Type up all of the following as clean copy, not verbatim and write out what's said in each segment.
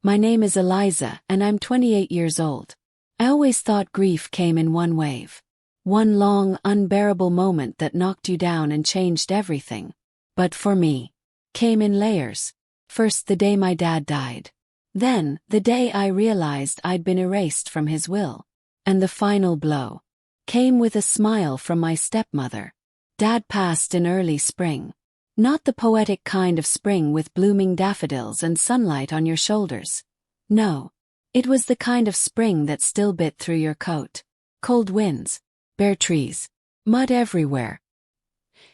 My name is Eliza, and I'm 28 years old. I always thought grief came in one wave. One long, unbearable moment that knocked you down and changed everything. But for me, came in layers. First the day my dad died. Then, the day I realized I'd been erased from his will. And the final blow came with a smile from my stepmother. Dad passed in early spring. Not the poetic kind of spring with blooming daffodils and sunlight on your shoulders. No. It was the kind of spring that still bit through your coat. Cold winds, bare trees, mud everywhere.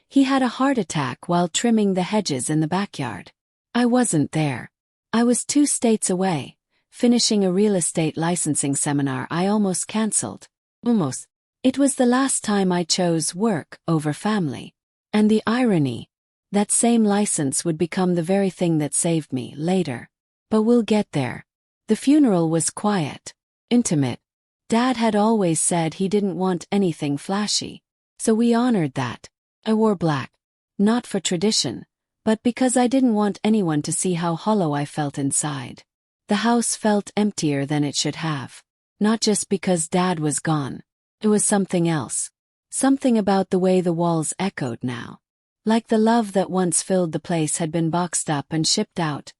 He had a heart attack while trimming the hedges in the backyard. I wasn't there. I was 2 states away, finishing a real estate licensing seminar I almost canceled. Almost. It was the last time I chose work over family. And the irony, that same license would become the very thing that saved me later. But we'll get there. The funeral was quiet, intimate. Dad had always said he didn't want anything flashy, so we honored that. I wore black, not for tradition, but because I didn't want anyone to see how hollow I felt inside. The house felt emptier than it should have. Not just because Dad was gone. It was something else. Something about the way the walls echoed now. Like the love that once filled the place had been boxed up and shipped out.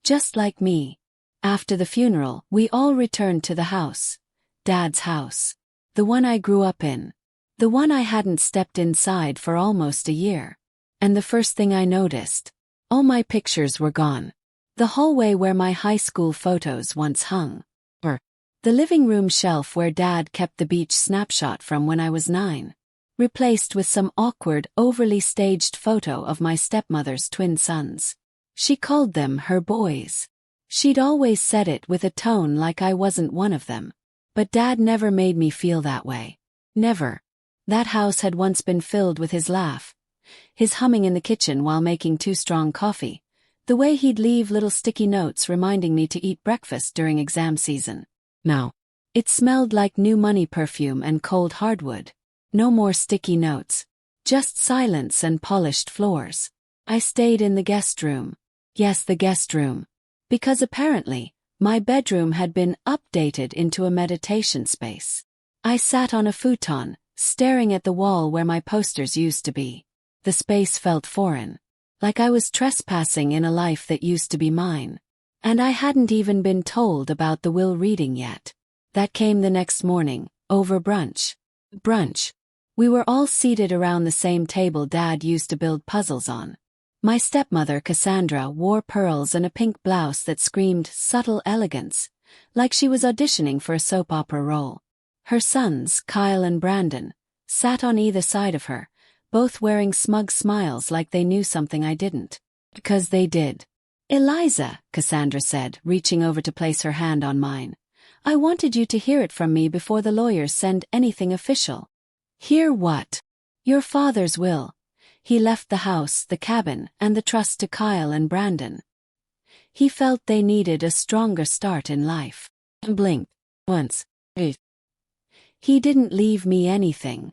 Just like me. After the funeral, we all returned to the house. Dad's house. The one I grew up in. The one I hadn't stepped inside for almost a year. And the first thing I noticed, all my pictures were gone. The hallway where my high school photos once hung. Or the living room shelf where Dad kept the beach snapshot from when I was 9. Replaced with some awkward, overly staged photo of my stepmother's twin sons. She called them her boys. She'd always said it with a tone like I wasn't one of them. But Dad never made me feel that way. Never. That house had once been filled with his laugh. His humming in the kitchen while making 2 strong coffee. The way he'd leave little sticky notes reminding me to eat breakfast during exam season. Now, it smelled like new money perfume and cold hardwood. No more sticky notes. Just silence and polished floors. I stayed in the guest room. Yes, the guest room. Because apparently, my bedroom had been updated into a meditation space. I sat on a futon, staring at the wall where my posters used to be. The space felt foreign. Like I was trespassing in a life that used to be mine. And I hadn't even been told about the will reading yet. That came the next morning, over brunch. Brunch. We were all seated around the same table Dad used to build puzzles on. My stepmother Cassandra wore pearls and a pink blouse that screamed subtle elegance, like she was auditioning for a soap opera role. Her sons, Kyle and Brandon, sat on either side of her, both wearing smug smiles like they knew something I didn't. Because they did. "Eliza," Cassandra said, reaching over to place her hand on mine. "I wanted you to hear it from me before the lawyers send anything official." "Hear what?" "Your father's will. He left the house, the cabin, and the trust to Kyle and Brandon. He felt they needed a stronger start in life." I blinked. Once. "He didn't leave me anything."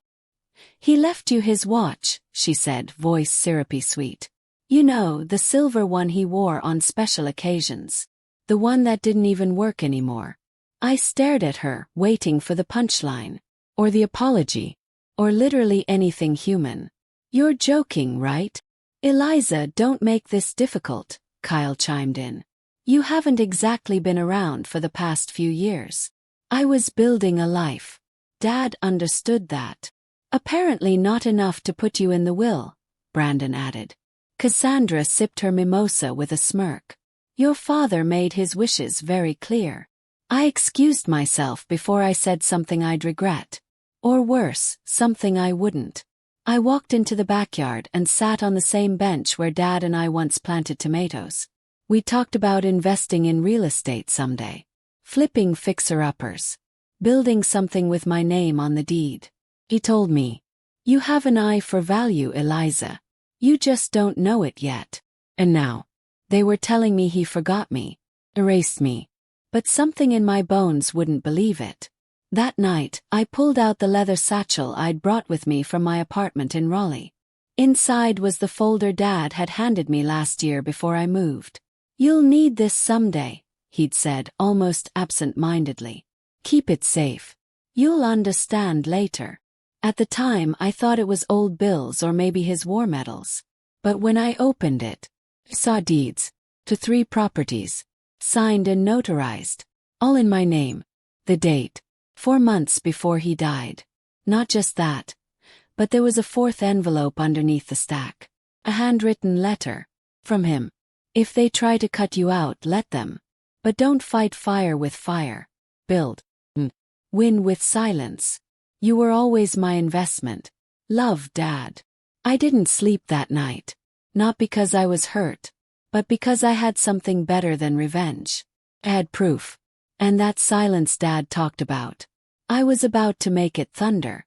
"He left you his watch," she said, voice syrupy sweet. "You know, the silver one he wore on special occasions. The one that didn't even work anymore." I stared at her, waiting for the punchline. Or the apology. Or literally anything human. "You're joking, right?" "Eliza, don't make this difficult," Kyle chimed in. "You haven't exactly been around for the past few years. I was building a life." Dad understood that. "Apparently not enough to put you in the will," Brandon added. Cassandra sipped her mimosa with a smirk. "Your father made his wishes very clear." I excused myself before I said something I'd regret. Or worse, something I wouldn't. I walked into the backyard and sat on the same bench where Dad and I once planted tomatoes. We talked about investing in real estate someday. Flipping fixer-uppers. Building something with my name on the deed. He told me, "You have an eye for value, Eliza. You just don't know it yet." And now, they were telling me he forgot me, erased me. But something in my bones wouldn't believe it. That night, I pulled out the leather satchel I'd brought with me from my apartment in Raleigh. Inside was the folder Dad had handed me last year before I moved. "You'll need this someday," he'd said, almost absent-mindedly. Keep it safe. You'll understand later. At the time, I thought it was old bills or maybe his war medals. But when I opened it, I saw deeds to 3 properties, signed and notarized, all in my name. The date, 4 months before he died. Not just that, but there was a 4th envelope underneath the stack. A handwritten letter. From him. If they try to cut you out, let them. But don't fight fire with fire. Build. Win with silence. You were always my investment. Love, Dad. I didn't sleep that night. Not because I was hurt, but because I had something better than revenge. I had proof. And that silence Dad talked about. I was about to make it thunder.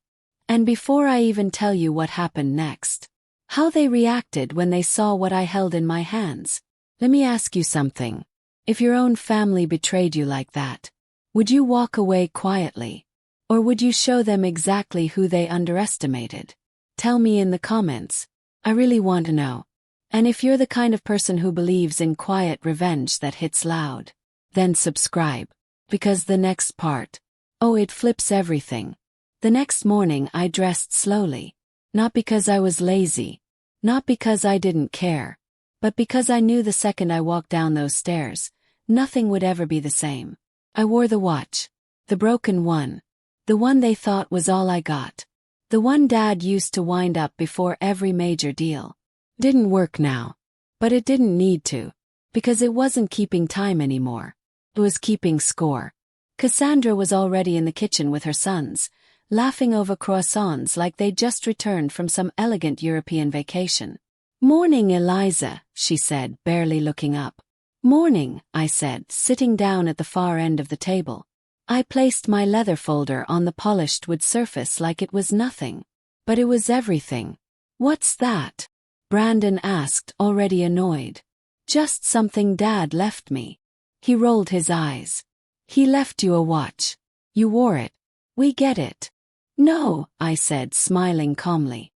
And before I even tell you what happened next, how they reacted when they saw what I held in my hands, let me ask you something. If your own family betrayed you like that, would you walk away quietly? Or would you show them exactly who they underestimated? Tell me in the comments. I really want to know. And if you're the kind of person who believes in quiet revenge that hits loud, then subscribe. Because the next part, oh, it flips everything. The next morning I dressed slowly. Not because I was lazy. Not because I didn't care. But because I knew the second I walked down those stairs, nothing would ever be the same. I wore the watch. The broken one. The one they thought was all I got. The one Dad used to wind up before every major deal. Didn't work now. But it didn't need to. Because it wasn't keeping time anymore. It was keeping score. Cassandra was already in the kitchen with her sons, laughing over croissants like they'd just returned from some elegant European vacation. "Morning, Eliza," she said, barely looking up. "Morning," I said, sitting down at the far end of the table. I placed my leather folder on the polished wood surface like it was nothing. But it was everything. "What's that?" Brandon asked, already annoyed. "Just something Dad left me." He rolled his eyes. "He left you a watch. You wore it. We get it." "No," I said, smiling calmly.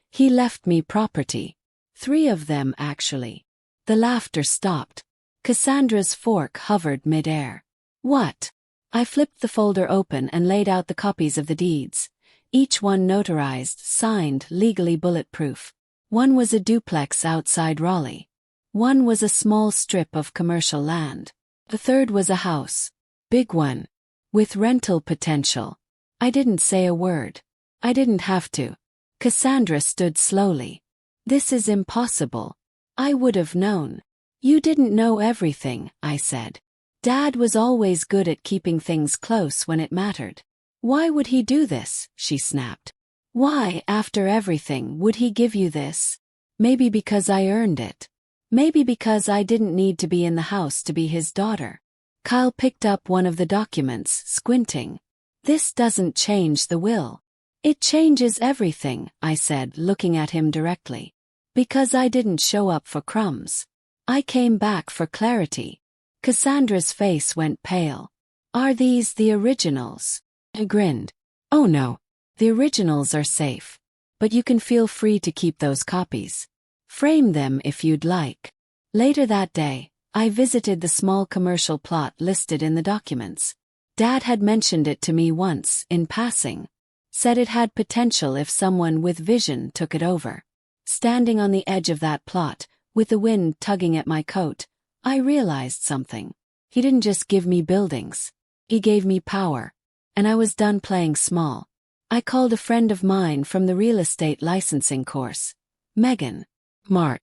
"He left me property. 3 of them, actually." The laughter stopped. Cassandra's fork hovered mid-air. "What?" I flipped the folder open and laid out the copies of the deeds. Each one notarized, signed, legally bulletproof. One was a duplex outside Raleigh. One was a small strip of commercial land. The third was a house. Big one. With rental potential. I didn't say a word. I didn't have to. Cassandra stood slowly. "This is impossible. I would have known." "You didn't know everything," I said. "Dad was always good at keeping things close when it mattered." "Why would he do this?" she snapped. "Why, after everything, would he give you this?" "Maybe because I earned it. Maybe because I didn't need to be in the house to be his daughter." Kyle picked up one of the documents, squinting. "This doesn't change the will." "It changes everything," I said, looking at him directly. "Because I didn't show up for crumbs. I came back for clarity." Cassandra's face went pale. "Are these the originals?" I grinned. "Oh no. The originals are safe. But you can feel free to keep those copies. Frame them if you'd like." Later that day, I visited the small commercial plot listed in the documents. Dad had mentioned it to me once, in passing. Said it had potential if someone with vision took it over. Standing on the edge of that plot, with the wind tugging at my coat, I realized something. He didn't just give me buildings. He gave me power. And I was done playing small. I called a friend of mine from the real estate licensing course. Megan. Mart.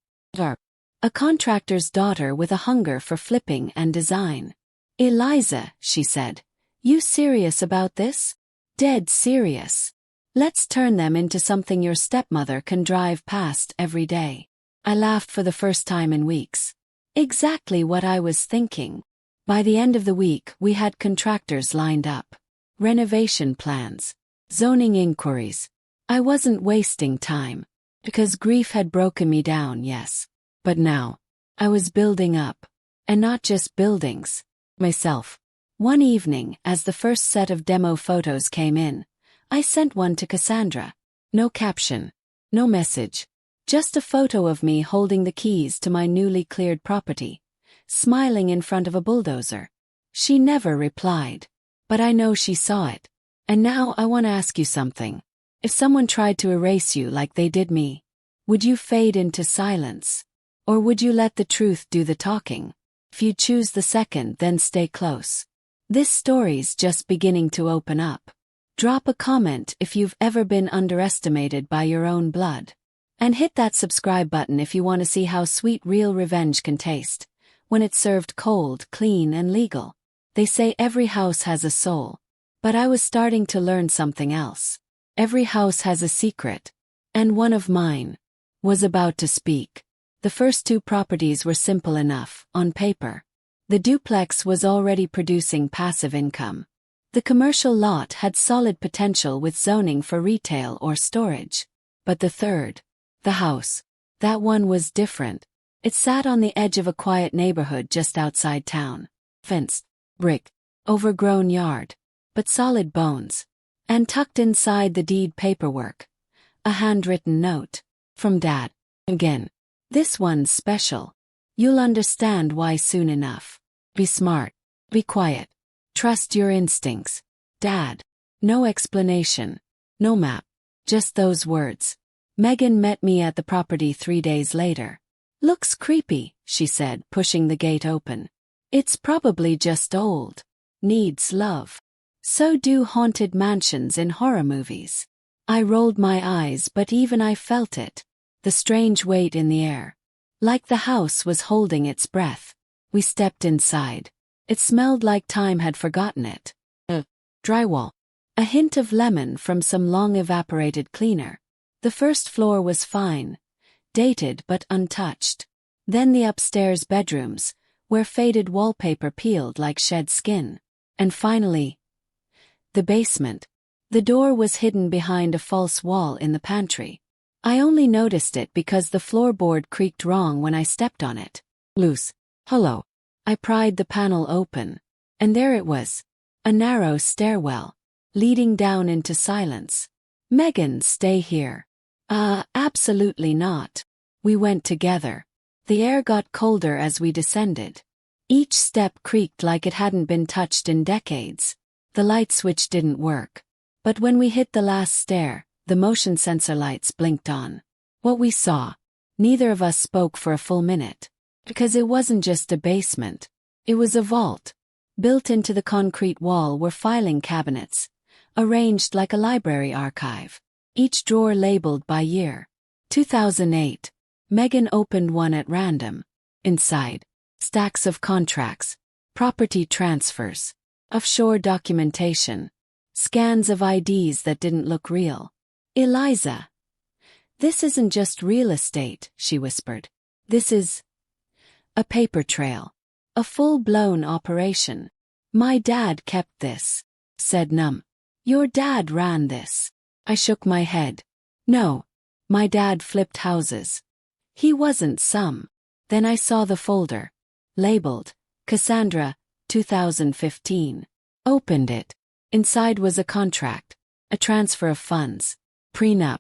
A contractor's daughter with a hunger for flipping and design. "Eliza," she said. "You serious about this?" "Dead serious. Let's turn them into something your stepmother can drive past every day." I laughed for the first time in weeks. Exactly what I was thinking. By the end of the week, we had contractors lined up. Renovation plans. Zoning inquiries. I wasn't wasting time. Because grief had broken me down, yes. But now, I was building up. And not just buildings. Myself. One evening, as the first set of demo photos came in, I sent one to Cassandra. No caption. No message. Just a photo of me holding the keys to my newly cleared property, smiling in front of a bulldozer. She never replied. But I know she saw it. And now I want to ask you something. If someone tried to erase you like they did me, would you fade into silence? Or would you let the truth do the talking? If you choose the second, then stay close. This story's just beginning to open up. Drop a comment if you've ever been underestimated by your own blood. And hit that subscribe button if you want to see how sweet real revenge can taste, when it's served cold, clean, and legal. They say every house has a soul. But I was starting to learn something else. Every house has a secret. And one of mine was about to speak. The first two properties were simple enough, on paper. The duplex was already producing passive income. The commercial lot had solid potential with zoning for retail or storage. But the third, the house, that one was different. It sat on the edge of a quiet neighborhood just outside town. Fenced, brick, overgrown yard, but solid bones. And tucked inside the deed paperwork, a handwritten note. From Dad. Again. This one's special. You'll understand why soon enough. Be smart. Be quiet. Trust your instincts. Dad. No explanation. No map. Just those words. Megan met me at the property 3 days later. Looks creepy, she said, pushing the gate open. It's probably just old. Needs love. So do haunted mansions in horror movies. I rolled my eyes, but even I felt it. The strange weight in the air. Like the house was holding its breath. We stepped inside. It smelled like time had forgotten it. Drywall. A hint of lemon from some long-evaporated cleaner. The first floor was fine. Dated but untouched. Then the upstairs bedrooms, where faded wallpaper peeled like shed skin. And finally, the basement. The door was hidden behind a false wall in the pantry. I only noticed it because the floorboard creaked wrong when I stepped on it. Loose. Hello. I pried the panel open. And there it was. A narrow stairwell, leading down into silence. Megan, stay here. Absolutely not. We went together. The air got colder as we descended. Each step creaked like it hadn't been touched in decades. The light switch didn't work. But when we hit the last stair, the motion sensor lights blinked on. What we saw, neither of us spoke for a full minute. Because it wasn't just a basement. It was a vault. Built into the concrete wall were filing cabinets, arranged like a library archive. Each drawer labeled by year. 2008. Megan opened one at random. Inside, stacks of contracts, property transfers, offshore documentation, scans of IDs that didn't look real. Eliza. This isn't just real estate, she whispered. This is a paper trail. A full-blown operation. My dad kept this, said Num. Your dad ran this. I shook my head. No. My dad flipped houses. He wasn't some. Then I saw the folder. Labeled, Cassandra, 2015. Opened it. Inside was a contract, a transfer of funds, prenup,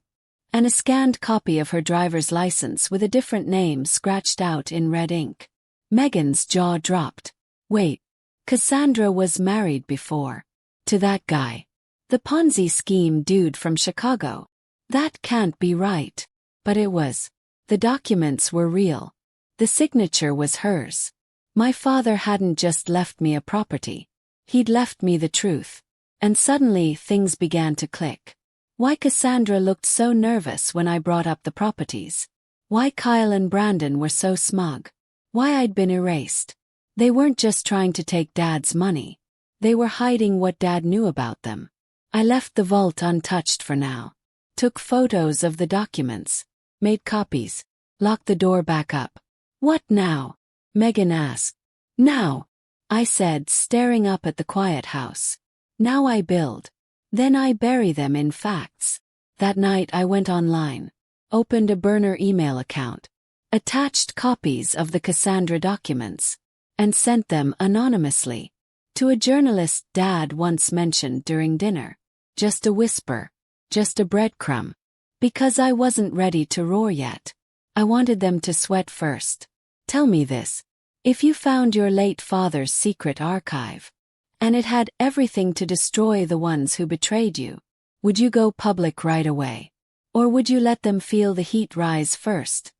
and a scanned copy of her driver's license with a different name scratched out in red ink. Megan's jaw dropped. Wait, Cassandra was married before. To that guy. The Ponzi scheme dude from Chicago. That can't be right. But it was. The documents were real. The signature was hers. My father hadn't just left me a property. He'd left me the truth. And suddenly things began to click. Why Cassandra looked so nervous when I brought up the properties. Why Kyle and Brandon were so smug. Why I'd been erased. They weren't just trying to take Dad's money. They were hiding what Dad knew about them. I left the vault untouched for now. Took photos of the documents. Made copies. Locked the door back up. What now? Megan asked. Now, I said, staring up at the quiet house. Now I build. Then I bury them in facts. That night I went online. Opened a burner email account. Attached copies of the Cassandra documents. And sent them anonymously. To a journalist Dad once mentioned during dinner. Just a whisper. Just a breadcrumb. Because I wasn't ready to roar yet. I wanted them to sweat first. Tell me this. If you found your late father's secret archive, and it had everything to destroy the ones who betrayed you, would you go public right away? Or would you let them feel the heat rise first,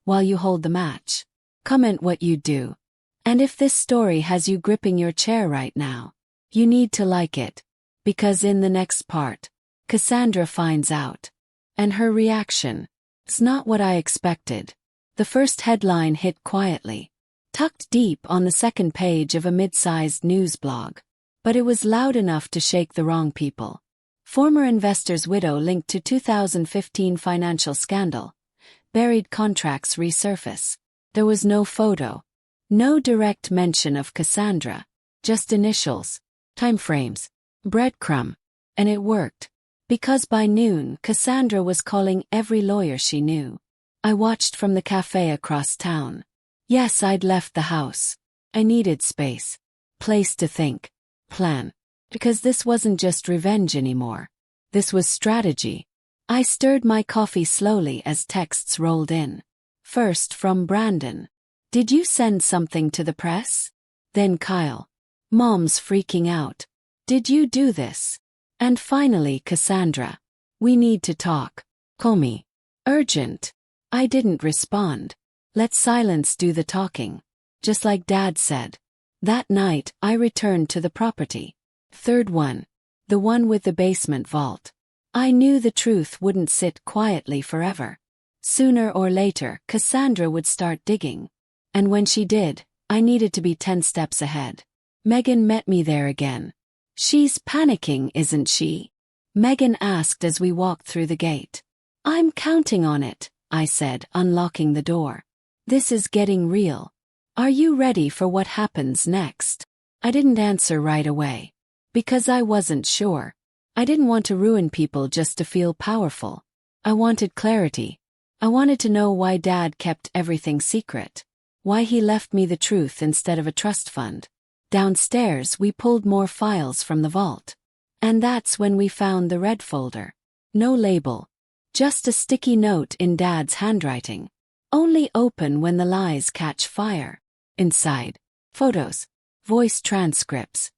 while you hold the match? Comment what you'd do. And if this story has you gripping your chair right now, you need to like it, because in the next part, Cassandra finds out. And her reaction, it's not what I expected. The first headline hit quietly, tucked deep on the second page of a mid-sized news blog. But it was loud enough to shake the wrong people. Former investor's widow linked to 2015 financial scandal. Buried contracts resurface. There was no photo. No direct mention of Cassandra. Just initials. Timeframes. Breadcrumb. And it worked. Because by noon, Cassandra was calling every lawyer she knew. I watched from the cafe across town. Yes, I'd left the house. I needed space. Place to think. Plan. Because this wasn't just revenge anymore. This was strategy. I stirred my coffee slowly as texts rolled in. First from Brandon. Did you send something to the press? Then Kyle. Mom's freaking out. Did you do this? And finally Cassandra. We need to talk. Call me. Urgent. I didn't respond. Let silence do the talking. Just like Dad said. That night, I returned to the property. Third one. The one with the basement vault. I knew the truth wouldn't sit quietly forever. Sooner or later, Cassandra would start digging. And when she did, I needed to be 10 steps ahead. Megan met me there again. She's panicking, isn't she? Megan asked as we walked through the gate. I'm counting on it, I said, unlocking the door. This is getting real. Are you ready for what happens next? I didn't answer right away. Because I wasn't sure. I didn't want to ruin people just to feel powerful. I wanted clarity. I wanted to know why Dad kept everything secret. Why he left me the truth instead of a trust fund. Downstairs, we pulled more files from the vault. And that's when we found the red folder. No label. Just a sticky note in Dad's handwriting. Only open when the lies catch fire. Inside. Photos. Voice transcripts.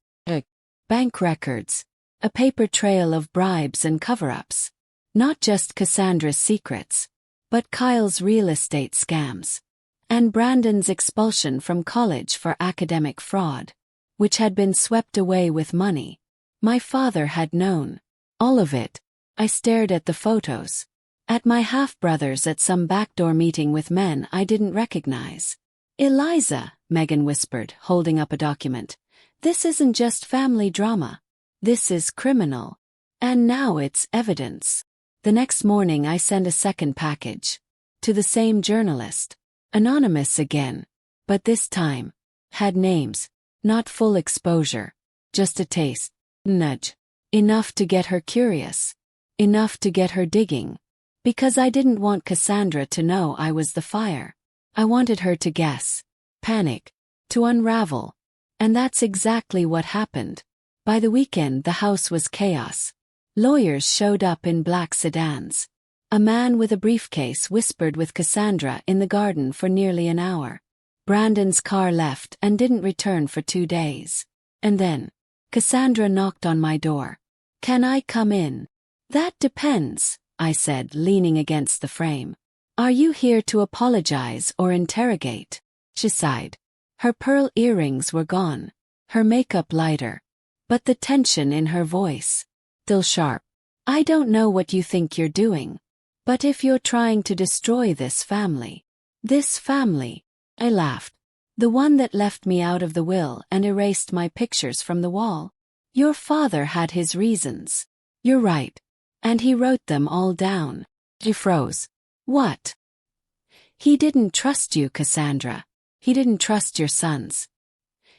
Bank records. A paper trail of bribes and cover-ups. Not just Cassandra's secrets, but Kyle's real estate scams. And Brandon's expulsion from college for academic fraud, which had been swept away with money. My father had known. All of it. I stared at the photos. At my half-brothers at some backdoor meeting with men I didn't recognize. Eliza, Megan whispered, holding up a document. This isn't just family drama. This is criminal. And now it's evidence. The next morning I sent a second package. To the same journalist. Anonymous again. But this time. Had names. Not full exposure. Just a taste. Nudge. Enough to get her curious. Enough to get her digging. Because I didn't want Cassandra to know I was the fire. I wanted her to guess. Panic. To unravel. And that's exactly what happened. By the weekend the house was chaos. Lawyers showed up in black sedans. A man with a briefcase whispered with Cassandra in the garden for nearly an hour. Brandon's car left and didn't return for 2 days. And then, Cassandra knocked on my door. Can I come in? That depends, I said, leaning against the frame. Are you here to apologize or interrogate? She sighed. Her pearl earrings were gone. Her makeup lighter. But the tension in her voice. Still sharp. I don't know what you think you're doing. But if you're trying to destroy this family. I laughed. The one that left me out of the will and erased my pictures from the wall. Your father had his reasons. You're right. And he wrote them all down. She froze. What? He didn't trust you, Cassandra. He didn't trust your sons.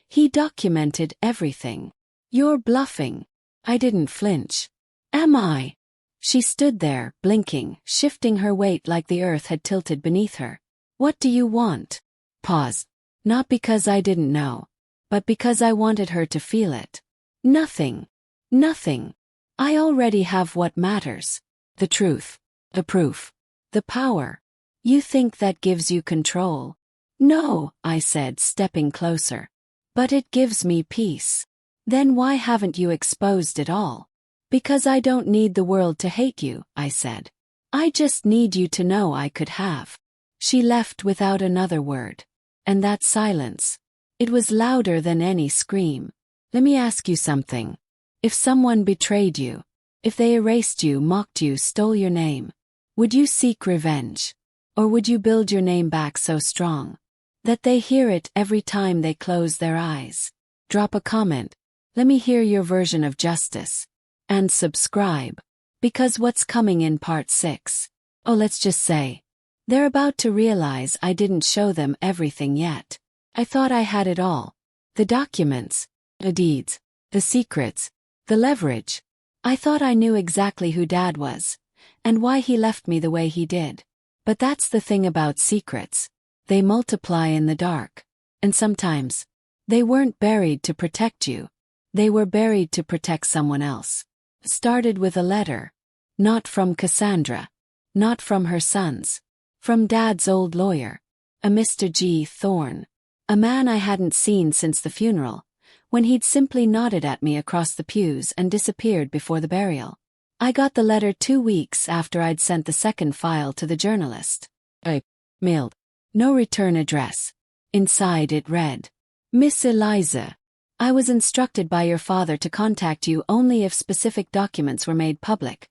He documented everything. You're bluffing. I didn't flinch. Am I? She stood there, blinking, shifting her weight like the earth had tilted beneath her. What do you want? Pause. Not because I didn't know, but because I wanted her to feel it. Nothing. Nothing. I already have what matters. The truth. The proof. The power. You think that gives you control? No, I said, stepping closer. But it gives me peace. Then why haven't you exposed it all? Because I don't need the world to hate you, I said. I just need you to know I could have. She left without another word. And that silence, it was louder than any scream. Let me ask you something. If someone betrayed you, if they erased you, mocked you, stole your name, would you seek revenge? Or would you build your name back so strong that they hear it every time they close their eyes? Drop a comment. Let me hear your version of justice. And subscribe. Because what's coming in part 6? Oh, let's just say, they're about to realize I didn't show them everything yet. I thought I had it all. The documents, the deeds, the secrets, the leverage. I thought I knew exactly who Dad was, and why he left me the way he did. But that's the thing about secrets. They multiply in the dark. And sometimes, they weren't buried to protect you. They were buried to protect someone else. Started with a letter. Not from Cassandra. Not from her sons. From Dad's old lawyer. A Mr. G. Thorne. A man I hadn't seen since the funeral, when he'd simply nodded at me across the pews and disappeared before the burial. I got the letter 2 weeks after I'd sent the second file to the journalist. I mailed. No return address. Inside it read, Miss Eliza, I was instructed by your father to contact you only if specific documents were made public,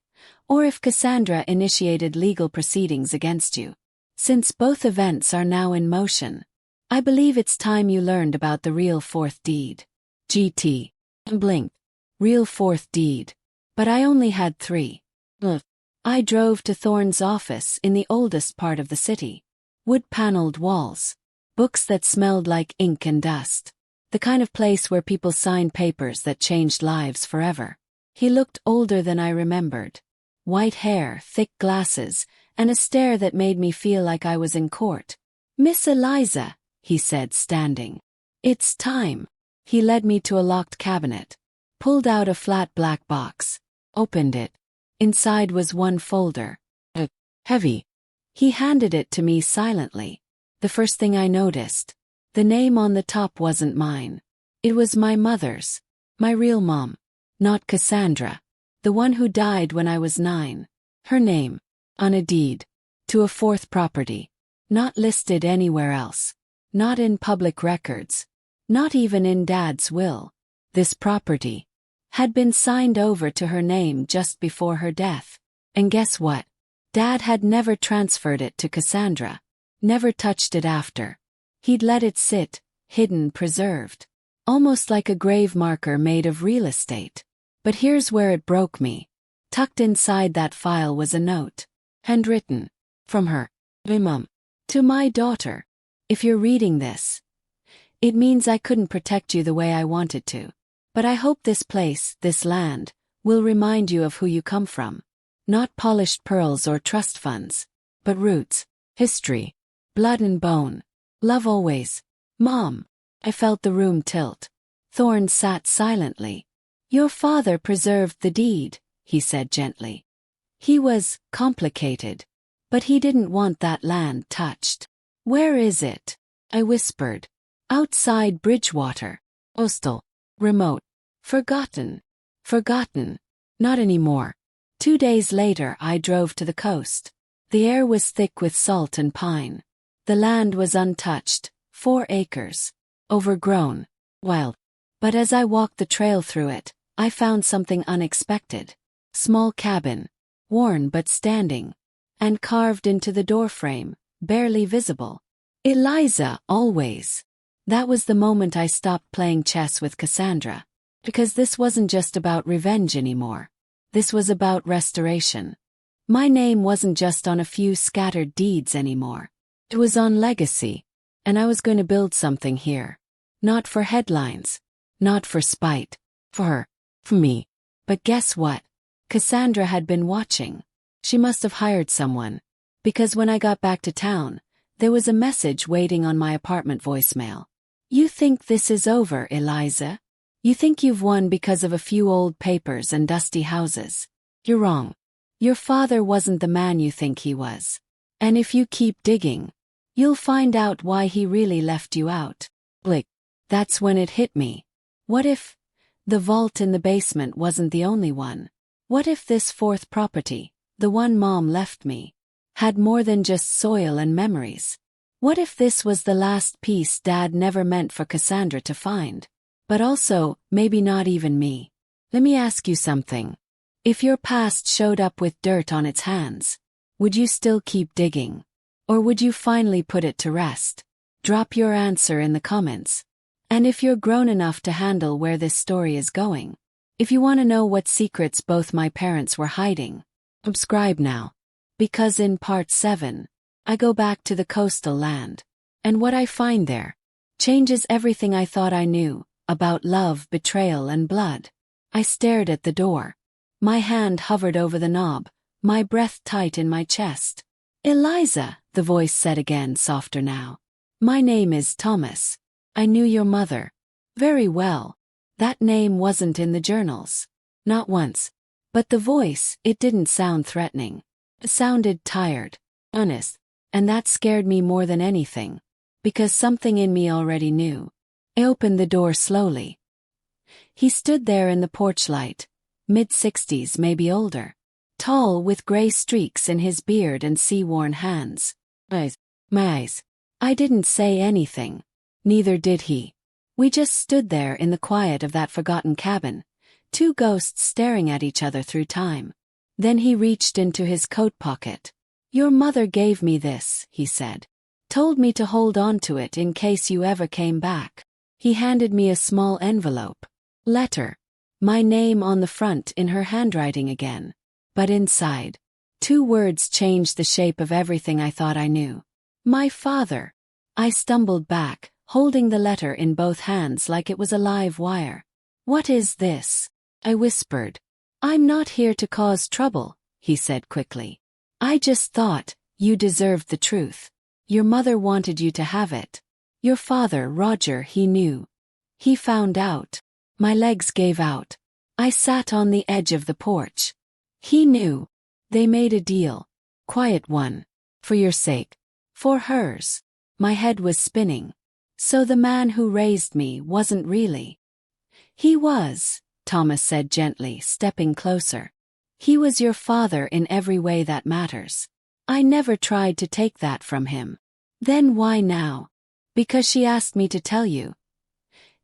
or if Cassandra initiated legal proceedings against you. Since both events are now in motion, I believe it's time you learned about the real fourth deed. GT. Blinked. Real fourth deed. But I only had 3. I drove to Thorne's office in the oldest part of the city. Wood-paneled walls. Books that smelled like ink and dust. The kind of place where people signed papers that changed lives forever. He looked older than I remembered. White hair, thick glasses, and a stare that made me feel like I was in court. Miss Eliza, he said, standing. It's time. He led me to a locked cabinet. Pulled out a flat black box. Opened it. Inside was one folder. Heavy. He handed it to me silently. The first thing I noticed, the name on the top wasn't mine. It was my mother's. My real mom. Not Cassandra. The one who died when I was 9. Her name. On a deed. To a 4th property. Not listed anywhere else. Not in public records. Not even in Dad's will. This property had been signed over to her name just before her death. And guess what? Dad had never transferred it to Cassandra. Never touched it after. He'd let it sit, hidden, preserved. Almost like a grave marker made of real estate. But here's where it broke me. Tucked inside that file was a note. Handwritten. From her. My mom. To my daughter. If you're reading this, it means I couldn't protect you the way I wanted to. But I hope this place, this land, will remind you of who you come from. Not polished pearls or trust funds, but roots, history, blood and bone. Love always. Mom. I felt the room tilt. Thorne sat silently. Your father preserved the deed, he said gently. He was complicated. But he didn't want that land touched. Where is it? I whispered. Outside Bridgewater. Postal. Remote. Forgotten. Forgotten. Not anymore. 2 days later I drove to the coast. The air was thick with salt and pine. The land was untouched, 4 acres. Overgrown. Wild. But as I walked the trail through it, I found something unexpected. Small cabin. Worn but standing. And carved into the doorframe, barely visible. Eliza, always. That was the moment I stopped playing chess with Cassandra. Because this wasn't just about revenge anymore. This was about restoration. My name wasn't just on a few scattered deeds anymore. It was on legacy. And I was going to build something here. Not for headlines. Not for spite. For her. For me. But guess what? Cassandra had been watching. She must have hired someone. Because when I got back to town, there was a message waiting on my apartment voicemail. You think this is over, Eliza? You think you've won because of a few old papers and dusty houses? You're wrong. Your father wasn't the man you think he was. And if you keep digging, You'll find out why he really left you out. Blick. That's when it hit me. What if the vault in the basement wasn't the only one? What if this fourth property, the one Mom left me, had more than just soil and memories? What if this was the last piece Dad never meant for Cassandra to find? But also, maybe not even me. Let me ask you something. If your past showed up with dirt on its hands, would you still keep digging? Or would you finally put it to rest? Drop your answer in the comments. And if you're grown enough to handle where this story is going, if you want to know what secrets both my parents were hiding, subscribe now. Because in part 7, I go back to the coastal land. And what I find there changes everything I thought I knew about love, betrayal, and blood. I stared at the door. My hand hovered over the knob, my breath tight in my chest. Eliza, the voice said again, softer now. My name is Thomas. I knew your mother very well. That name wasn't in the journals. Not once. But the voice, it didn't sound threatening. It sounded tired, honest, and that scared me more than anything, because something in me already knew. I opened the door slowly. He stood there in the porch light, mid-60s, maybe older, tall with gray streaks in his beard and sea-worn hands. My eyes. I didn't say anything. Neither did he. We just stood there in the quiet of that forgotten cabin, two ghosts staring at each other through time. Then he reached into his coat pocket. Your mother gave me this, he said. Told me to hold on to it in case you ever came back. He handed me a small envelope. Letter. My name on the front in her handwriting again. But inside, two words changed the shape of everything I thought I knew. My father. I stumbled back, holding the letter in both hands like it was a live wire. What is this? I whispered. I'm not here to cause trouble, he said quickly. I just thought you deserved the truth. Your mother wanted you to have it. Your father, Roger, he knew. He found out. My legs gave out. I sat on the edge of the porch. He knew. They made a deal. Quiet one. For your sake. For hers. My head was spinning. So the man who raised me wasn't really. He was, Thomas said gently, stepping closer. He was your father in every way that matters. I never tried to take that from him. Then why now? Because she asked me to tell you.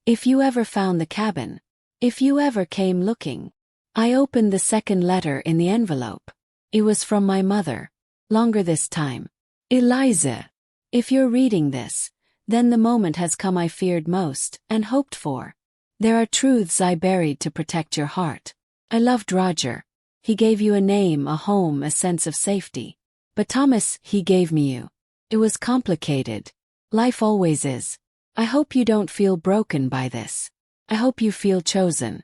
If you ever found the cabin, if you ever came looking. I opened the second letter in the envelope. It was from my mother. Longer this time. Eliza. If you're reading this, then the moment has come I feared most and hoped for. There are truths I buried to protect your heart. I loved Roger. He gave you a name, a home, a sense of safety. But Thomas, he gave me you. It was complicated. Life always is. I hope you don't feel broken by this. I hope you feel chosen.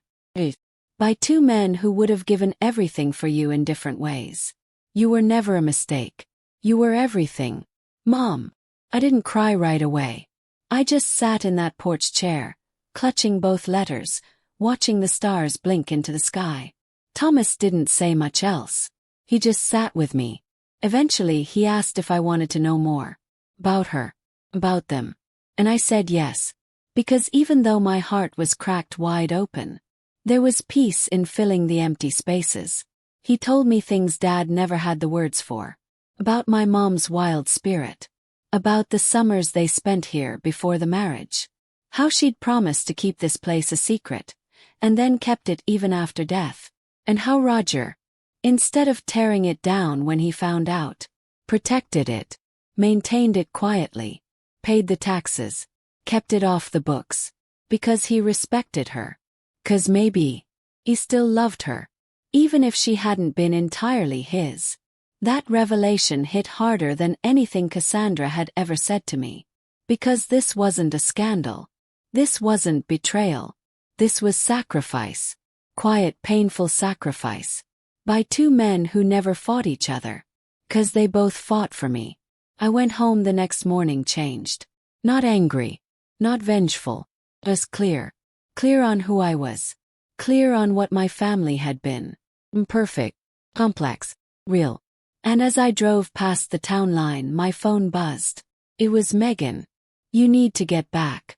By two men who would have given everything for you in different ways. You were never a mistake. You were everything. Mom. I didn't cry right away. I just sat in that porch chair, clutching both letters, watching the stars blink into the sky. Thomas didn't say much else. He just sat with me. Eventually he asked if I wanted to know more. About her. About them. And I said yes. Because even though my heart was cracked wide open, there was peace in filling the empty spaces. He told me things Dad never had the words for. About my mom's wild spirit. About the summers they spent here before the marriage. How she'd promised to keep this place a secret, and then kept it even after death. And how Roger, instead of tearing it down when he found out, protected it, maintained it quietly, paid the taxes, kept it off the books, because he respected her. 'Cause maybe he still loved her, even if she hadn't been entirely his. That revelation hit harder than anything Cassandra had ever said to me. Because this wasn't a scandal. This wasn't betrayal. This was sacrifice. Quiet, painful sacrifice. By two men who never fought each other. 'Cause they both fought for me. I went home the next morning changed. Not angry. Not vengeful. Just clear. Clear on who I was. Clear on what my family had been. Imperfect. Complex. Real. And as I drove past the town line, my phone buzzed. It was Megan. You need to get back.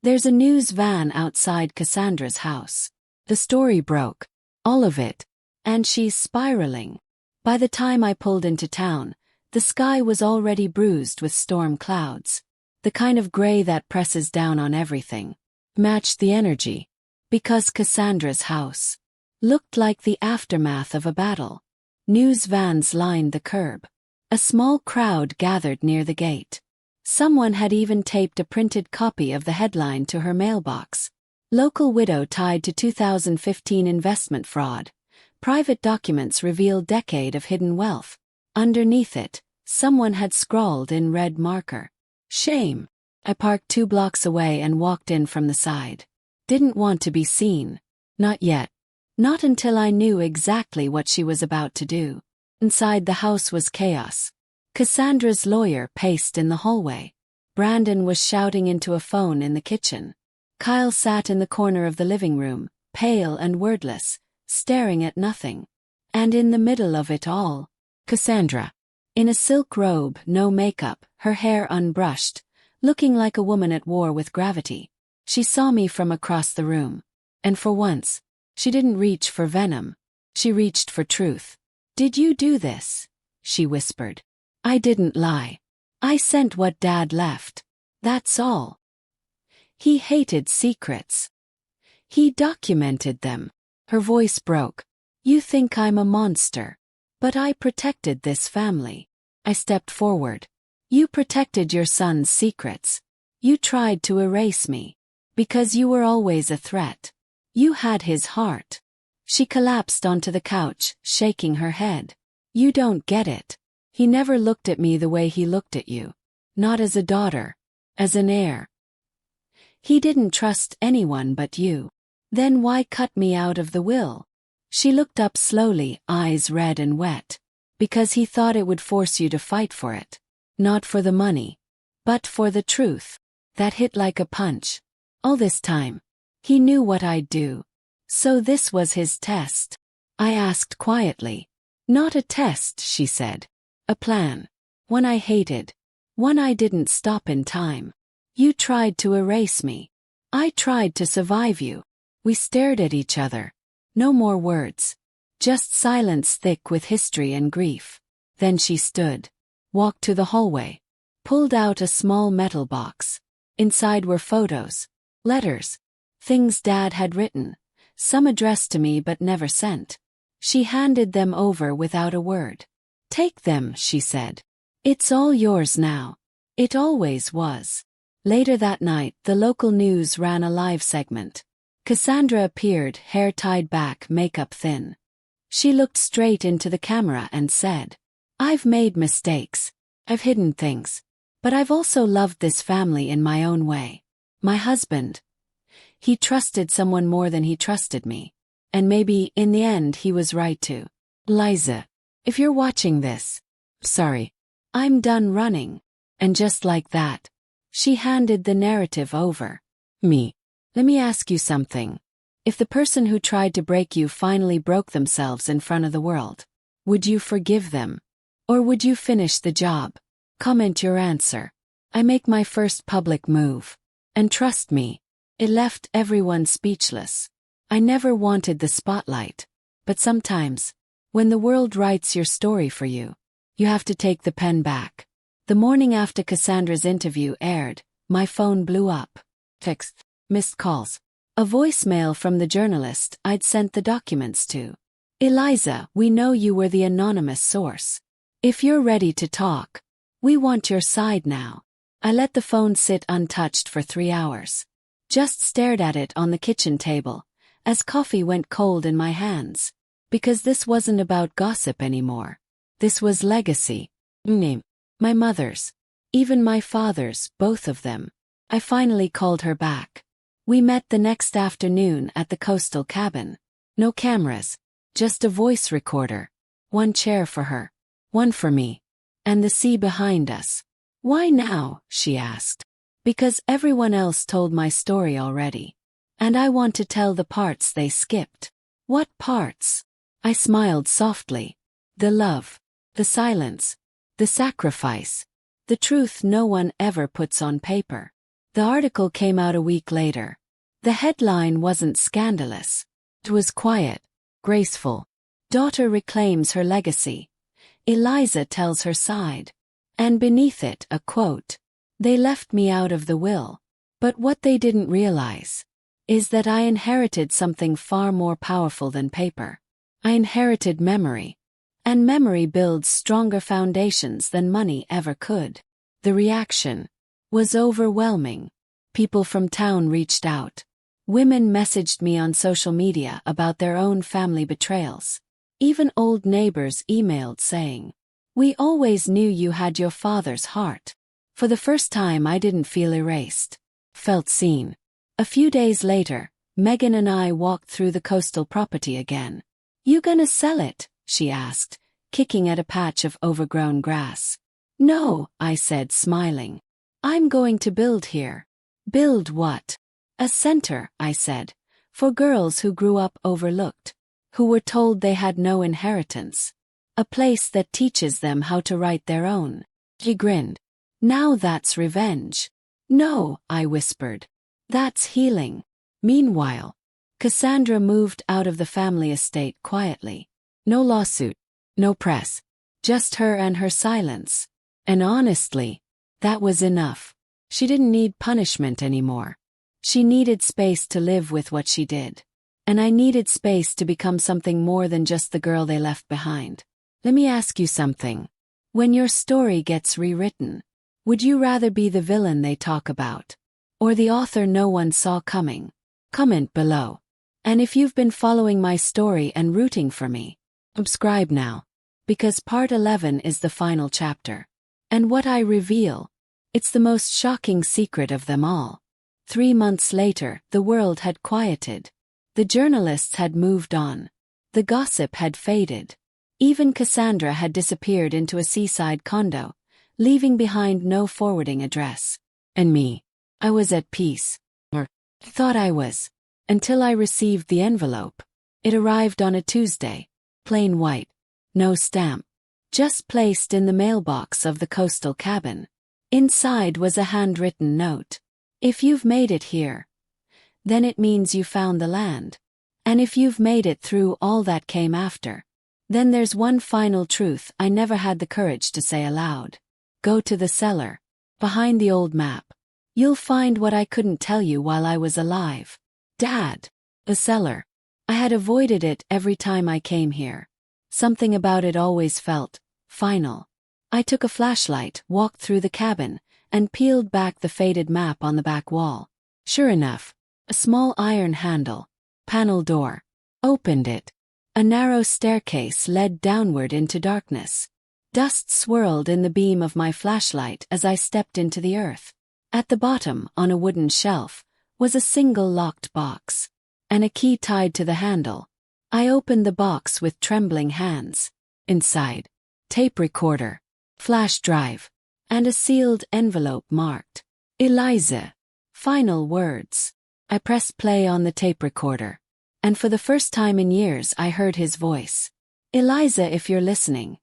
There's a news van outside Cassandra's house. The story broke. All of it. And she's spiraling. By the time I pulled into town, the sky was already bruised with storm clouds. The kind of gray that presses down on everything. Matched the energy. Because Cassandra's house looked like the aftermath of a battle. News vans lined the curb. A small crowd gathered near the gate. Someone had even taped a printed copy of the headline to her mailbox. Local widow tied to 2015 investment fraud. Private documents reveal decade of hidden wealth. Underneath it, someone had scrawled in red marker. Shame. I parked 2 blocks away and walked in from the side. Didn't want to be seen. Not yet. Not until I knew exactly what she was about to do. Inside the house was chaos. Cassandra's lawyer paced in the hallway. Brandon was shouting into a phone in the kitchen. Kyle sat in the corner of the living room, pale and wordless, staring at nothing. And in the middle of it all, Cassandra. In a silk robe, no makeup, her hair unbrushed, looking like a woman at war with gravity. She saw me from across the room. And for once, she didn't reach for venom. She reached for truth. "Did you do this?" she whispered. I didn't lie. I sent what Dad left. That's all. He hated secrets. He documented them. Her voice broke. You think I'm a monster. But I protected this family. I stepped forward. You protected your son's secrets. You tried to erase me. Because you were always a threat. You had his heart. She collapsed onto the couch, shaking her head. You don't get it. He never looked at me the way he looked at you. Not as a daughter. As an heir. He didn't trust anyone but you. Then why cut me out of the will? She looked up slowly, eyes red and wet. Because he thought it would force you to fight for it. Not for the money. But for the truth. That hit like a punch. All this time. He knew what I'd do. So this was his test. I asked quietly. Not a test, she said. A plan. One I hated. One I didn't stop in time. You tried to erase me. I tried to survive you. We stared at each other. No more words. Just silence thick with history and grief. Then she stood. Walked to the hallway. Pulled out a small metal box. Inside were photos. Letters. Things Dad had written. Some addressed to me but never sent. She handed them over without a word. Take them, she said. It's all yours now. It always was. Later that night, the local news ran a live segment. Cassandra appeared, hair tied back, makeup thin. She looked straight into the camera and said, I've made mistakes. I've hidden things. But I've also loved this family in my own way. My husband. He trusted someone more than he trusted me. And maybe, in the end, he was right too. Liza. If you're watching this, sorry. I'm done running. And just like that, she handed the narrative over. Me. Let me ask you something. If the person who tried to break you finally broke themselves in front of the world, would you forgive them? Or would you finish the job? Comment your answer. I make my first public move. And trust me, it left everyone speechless. I never wanted the spotlight. But sometimes, when the world writes your story for you, you have to take the pen back. The morning after Cassandra's interview aired, my phone blew up. Text, missed calls. A voicemail from the journalist I'd sent the documents to. Eliza, we know you were the anonymous source. If you're ready to talk, we want your side now. I let the phone sit untouched for 3 hours. Just stared at it on the kitchen table, as coffee went cold in my hands. Because this wasn't about gossip anymore. This was legacy. My mother's. Even my father's, both of them. I finally called her back. We met the next afternoon at the coastal cabin. No cameras. Just a voice recorder. One chair for her. One for me. And the sea behind us. Why now? She asked. Because everyone else told my story already. And I want to tell the parts they skipped. What parts? I smiled softly. The love. The silence. The sacrifice. The truth no one ever puts on paper. The article came out a week later. The headline wasn't scandalous. It was quiet, graceful. Daughter reclaims her legacy. Eliza tells her side. And beneath it, a quote. They left me out of the will. But what they didn't realize is that I inherited something far more powerful than paper. I inherited memory. And memory builds stronger foundations than money ever could. The reaction was overwhelming. People from town reached out. Women messaged me on social media about their own family betrayals. Even old neighbors emailed saying, "We always knew you had your father's heart." For the first time I didn't feel erased. Felt seen. A few days later, Megan and I walked through the coastal property again. "You gonna sell it?" she asked, kicking at a patch of overgrown grass. "No," I said, smiling. "I'm going to build here." "Build what?" "A center," I said, "for girls who grew up overlooked, who were told they had no inheritance. A place that teaches them how to write their own." He grinned. "Now that's revenge." "No," I whispered. "That's healing." Meanwhile, Cassandra moved out of the family estate quietly. No lawsuit, no press, just her and her silence. And honestly, that was enough. She didn't need punishment anymore. She needed space to live with what she did. And I needed space to become something more than just the girl they left behind. Let me ask you something. When your story gets rewritten, would you rather be the villain they talk about? Or the author no one saw coming? Comment below. And if you've been following my story and rooting for me, subscribe now. Because part 11 is the final chapter. And what I reveal, it's the most shocking secret of them all. 3 months later, the world had quieted. The journalists had moved on. The gossip had faded. Even Cassandra had disappeared into a seaside condo, leaving behind no forwarding address. And me, I was at peace. Or thought I was. Until I received the envelope. It arrived on a Tuesday. Plain white. No stamp. Just placed in the mailbox of the coastal cabin. Inside was a handwritten note. "If you've made it here, then it means you found the land. And if you've made it through all that came after, then there's one final truth I never had the courage to say aloud. Go to the cellar. Behind the old map. You'll find what I couldn't tell you while I was alive." Dad. The cellar. I had avoided it every time I came here. Something about it always felt final. I took a flashlight, walked through the cabin, and peeled back the faded map on the back wall. Sure enough, a small iron handle, panel door. Opened it. A narrow staircase led downward into darkness. Dust swirled in the beam of my flashlight as I stepped into the earth. At the bottom, on a wooden shelf, was a single locked box, and a key tied to the handle. I opened the box with trembling hands. Inside, tape recorder, flash drive, and a sealed envelope marked Eliza. Final words. I pressed play on the tape recorder, and for the first time in years I heard his voice. "Eliza, if you're listening,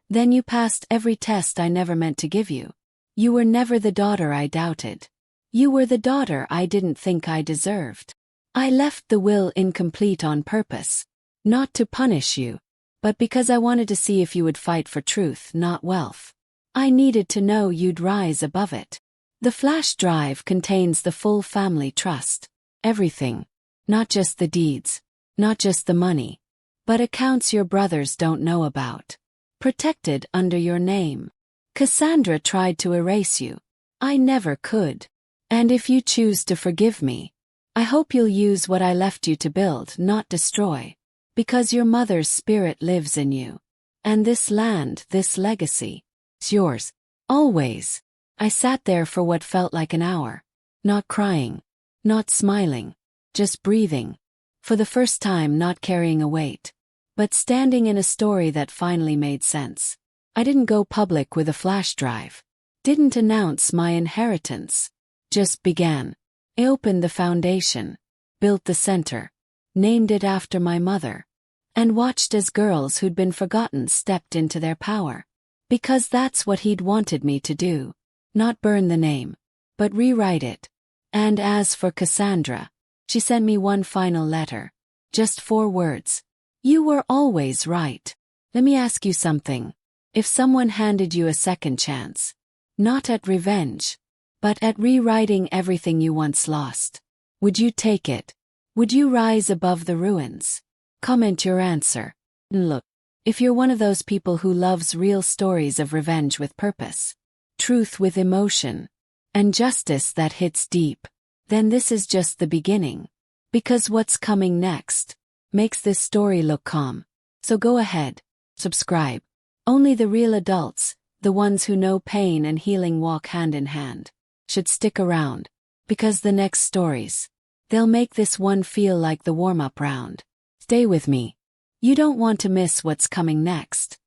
then you passed every test I never meant to give you. You were never the daughter I doubted. You were the daughter I didn't think I deserved. I left the will incomplete on purpose, not to punish you, but because I wanted to see if you would fight for truth, not wealth. I needed to know you'd rise above it." The flash drive contains the full family trust. Everything. Not just the deeds. Not just the money. But accounts your brothers don't know about. Protected under your name. Cassandra tried to erase you. I never could. And if you choose to forgive me, I hope you'll use what I left you to build, not destroy. Because your mother's spirit lives in you. And this land, this legacy, is yours. Always. I sat there for what felt like an hour. Not crying. Not smiling. Just breathing. For the first time not carrying a weight. But standing in a story that finally made sense. I didn't go public with a flash drive. Didn't announce my inheritance. Just began. I opened the foundation. Built the center. Named it after my mother. And watched as girls who'd been forgotten stepped into their power. Because that's what he'd wanted me to do. Not burn the name, but rewrite it. And as for Cassandra, she sent me one final letter. Just 4 words. You were always right. Let me ask you something. If someone handed you a second chance, not at revenge, but at rewriting everything you once lost, would you take it? Would you rise above the ruins? Comment your answer. And look, if you're one of those people who loves real stories of revenge with purpose, truth with emotion, and justice that hits deep, then this is just the beginning. Because what's coming next makes this story look calm. So go ahead, subscribe. Only the real adults, the ones who know pain and healing walk hand in hand, should stick around. Because the next stories, they'll make this one feel like the warm-up round. Stay with me. You don't want to miss what's coming next.